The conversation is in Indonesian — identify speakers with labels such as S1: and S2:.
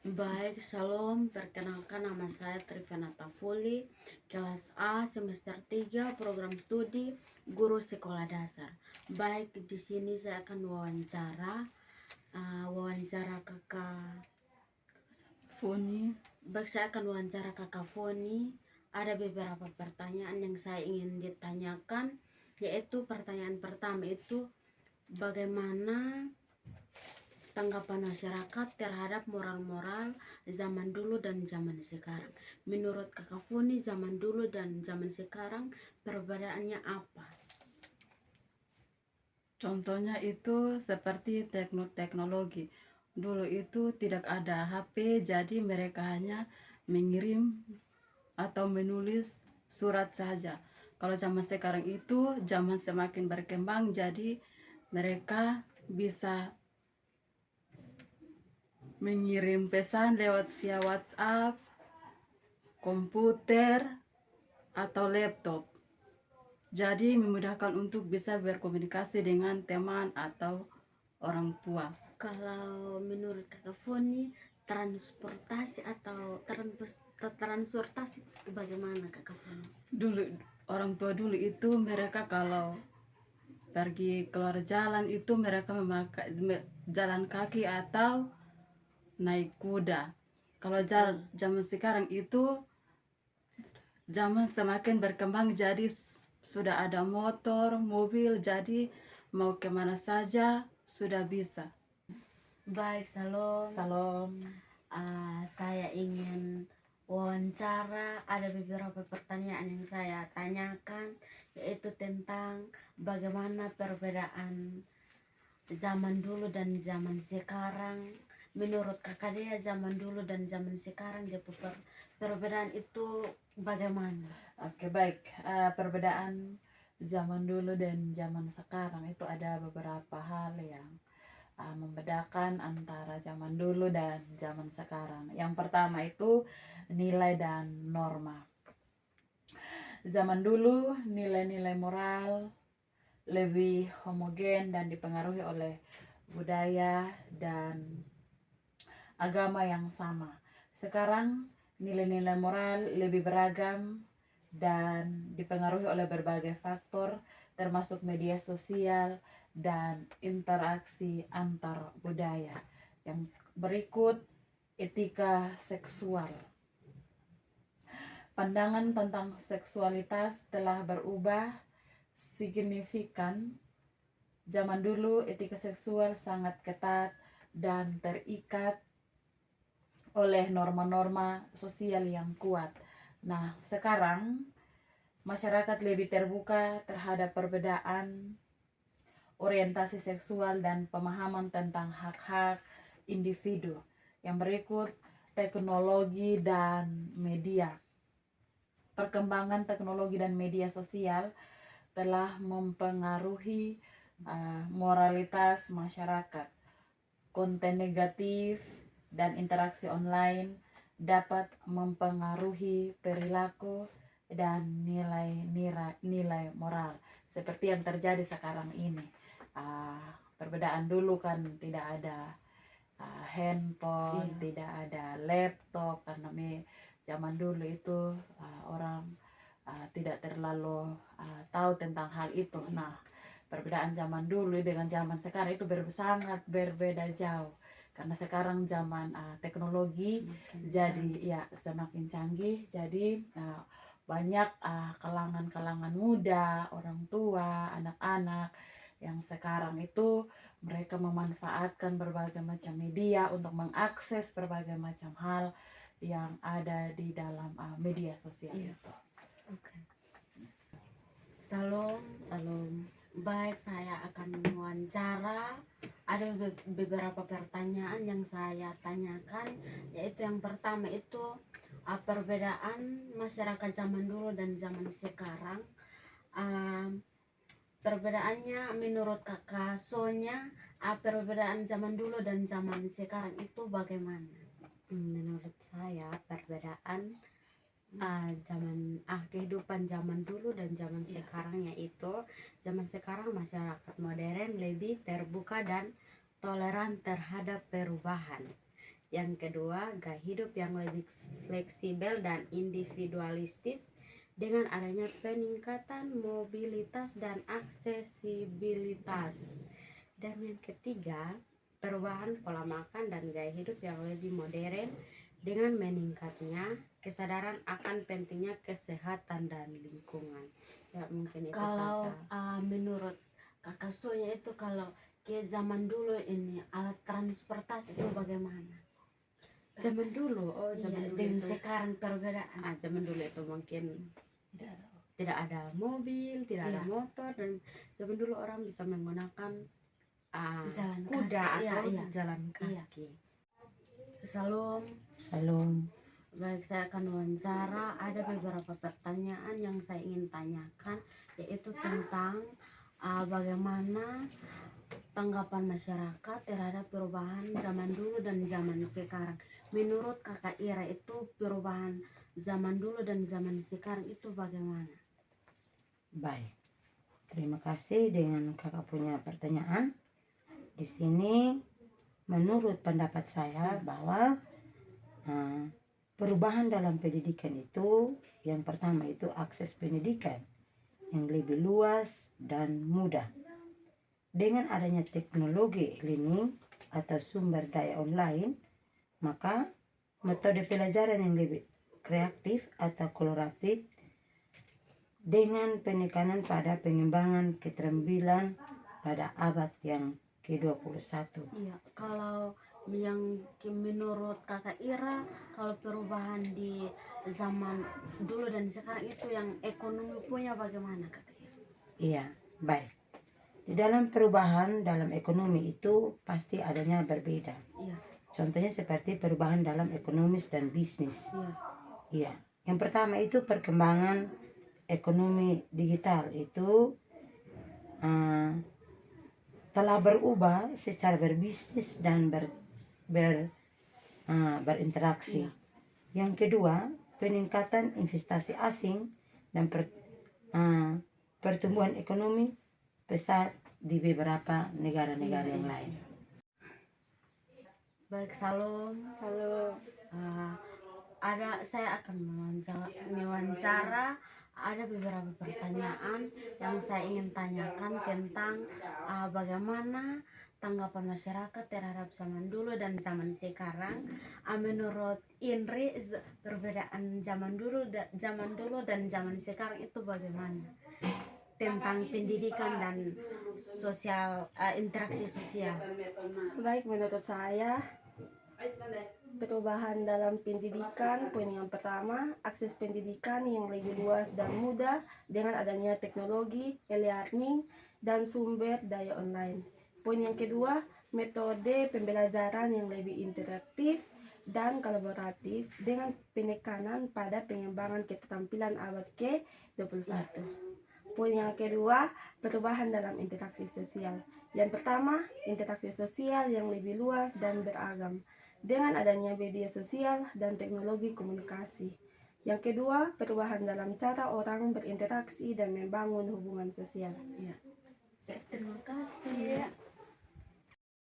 S1: Baik, Salam. Perkenalkan nama saya Trivenata Fuli, kelas A, semester 3, program studi Guru Sekolah Dasar. Baik, di sini saya akan wawancara Kakak.
S2: Foni.
S1: Baik, saya akan wawancara Kakak Foni. Ada beberapa pertanyaan yang saya ingin ditanyakan, yaitu pertanyaan pertama itu bagaimana tanggapan masyarakat terhadap moral-moral zaman dulu dan zaman sekarang. Menurut Kakak Foni, zaman dulu dan zaman sekarang perbedaannya apa?
S2: Contohnya itu seperti teknologi. Dulu itu tidak ada HP, jadi mereka hanya mengirim atau menulis surat saja. Kalau zaman sekarang itu zaman semakin berkembang, jadi mereka bisa mengirim pesan lewat via WhatsApp, komputer, atau laptop. Jadi memudahkan untuk bisa berkomunikasi dengan teman atau orang tua.
S1: Kalau menurut Kakak Foni, transportasi atau transportasi bagaimana Kakak Foni?
S2: Dulu orang tua dulu itu mereka kalau pergi keluar jalan itu mereka memakai jalan kaki atau naik kuda. Kalau zaman sekarang itu zaman semakin berkembang, jadi sudah ada motor, mobil, jadi mau kemana saja sudah bisa.
S1: Baik, Salam.
S2: Salam.
S1: Saya ingin wawancara, ada beberapa pertanyaan yang saya tanyakan, yaitu tentang bagaimana perbedaan zaman dulu dan zaman sekarang. Menurut Kakak dia zaman dulu dan zaman sekarang dia perbedaan itu bagaimana?
S3: Oke, baik. Perbedaan zaman dulu dan zaman sekarang itu ada beberapa hal yang membedakan antara zaman dulu dan zaman sekarang. Yang pertama itu nilai dan norma. Zaman dulu nilai-nilai moral lebih homogen dan dipengaruhi oleh budaya dan agama yang sama. Sekarang nilai-nilai moral lebih beragam dan dipengaruhi oleh berbagai faktor termasuk media sosial dan interaksi antar budaya. Yang berikut, etika seksual. Pandangan tentang seksualitas telah berubah signifikan. Zaman dulu etika seksual sangat ketat dan terikat oleh norma-norma sosial yang kuat. Nah, sekarang masyarakat lebih terbuka terhadap perbedaan orientasi seksual dan pemahaman tentang hak-hak individu. Yang berikut, teknologi dan media. Perkembangan teknologi dan media sosial telah mempengaruhi moralitas masyarakat. Konten negatif dan interaksi online dapat mempengaruhi perilaku dan nilai moral seperti yang terjadi sekarang ini. Perbedaan dulu kan tidak ada handphone, tidak ada laptop karena zaman dulu itu orang tidak terlalu tahu tentang hal itu. Nah, perbedaan zaman dulu dengan zaman sekarang itu sangat berbeda jauh karena sekarang zaman teknologi semakin canggih, jadi banyak kalangan-kalangan muda, orang tua, anak-anak yang sekarang itu mereka memanfaatkan berbagai macam media untuk mengakses berbagai macam hal yang ada di dalam media sosial itu.
S1: Oke. Salam. Baik, saya akan mewawancara. Ada beberapa pertanyaan yang saya tanyakan, yaitu yang pertama itu perbedaan masyarakat zaman dulu dan zaman sekarang. Perbedaannya menurut Kakak Sonya, perbedaan zaman dulu dan zaman sekarang itu bagaimana?
S4: Menurut saya perbedaan kehidupan zaman dulu dan zaman sekarang, yaitu zaman sekarang masyarakat modern lebih terbuka dan toleran terhadap perubahan. Yang kedua, gaya hidup yang lebih fleksibel dan individualistis dengan adanya peningkatan mobilitas dan aksesibilitas. Dan yang ketiga, perubahan pola makan dan gaya hidup yang lebih modern dengan meningkatnya kesadaran akan pentingnya kesehatan dan lingkungan. Ya, mungkin itu
S1: Kalau
S4: saja.
S1: menurut kakak Soya itu kalau ke zaman dulu ini alat transportasi itu bagaimana?
S4: Zaman dulu, zaman
S1: Iya,
S4: dulu
S1: dengan
S4: itu,
S1: sekarang perbedaan.
S4: zaman dulu itu mungkin tidak ada mobil, tidak ada
S1: Iya.
S4: motor, dan zaman dulu orang bisa menggunakan
S1: Jalan
S4: kuda
S1: kaki, iya,
S4: atau
S1: iya.
S4: jalan
S1: Iya.
S4: kaki.
S1: Salam.
S5: Salam.
S1: Baik, saya akan wawancara. Ada beberapa pertanyaan yang saya ingin tanyakan, yaitu tentang bagaimana tanggapan masyarakat terhadap perubahan zaman dulu dan zaman sekarang. Menurut kakak Ira itu perubahan zaman dulu dan zaman sekarang itu bagaimana?
S5: Baik. Terima kasih dengan kakak punya pertanyaan. Di sini menurut pendapat saya bahwa perubahan dalam pendidikan itu yang pertama itu akses pendidikan yang lebih luas dan mudah. Dengan adanya teknologi e-learning atau sumber daya online, maka metode pelajaran yang lebih kreatif atau kolaboratif dengan penekanan pada pengembangan keterampilan pada abad yang ke-21.
S1: Iya, kalau yang menurut kakak Ira, kalau perubahan di zaman dulu dan sekarang itu yang ekonomi punya bagaimana kakak Ira?
S5: Iya, baik. Di dalam perubahan dalam ekonomi itu pasti adanya berbeda.
S1: Iya,
S5: Contohnya seperti perubahan dalam ekonomis dan bisnis.
S1: iya,
S5: Iya. Yang pertama itu perkembangan ekonomi digital itu telah berubah secara berbisnis dan berinteraksi.
S1: Iya.
S5: Yang kedua, peningkatan investasi asing dan pertumbuhan ekonomi pesat di beberapa negara-negara yang lain.
S1: Baik, salam. Saya akan mewawancara. Ada beberapa pertanyaan yang saya ingin tanyakan tentang bagaimana tanggapan masyarakat terhadap zaman dulu dan zaman sekarang. Menurut Indri, perbedaan zaman dulu dan zaman sekarang itu bagaimana? Tentang pendidikan dan sosial, interaksi sosial.
S6: Baik, menurut saya perubahan dalam pendidikan, poin yang pertama, akses pendidikan yang lebih luas dan mudah dengan adanya teknologi, e-learning, dan sumber daya online. Poin yang kedua, metode pembelajaran yang lebih interaktif dan kolaboratif dengan penekanan pada pengembangan keterampilan abad ke-21. Poin yang kedua, perubahan dalam interaksi sosial. Yang pertama, interaksi sosial yang lebih luas dan beragam dengan adanya media sosial dan teknologi komunikasi. Yang kedua, perubahan dalam cara orang berinteraksi dan membangun hubungan sosial.
S1: Terima kasih.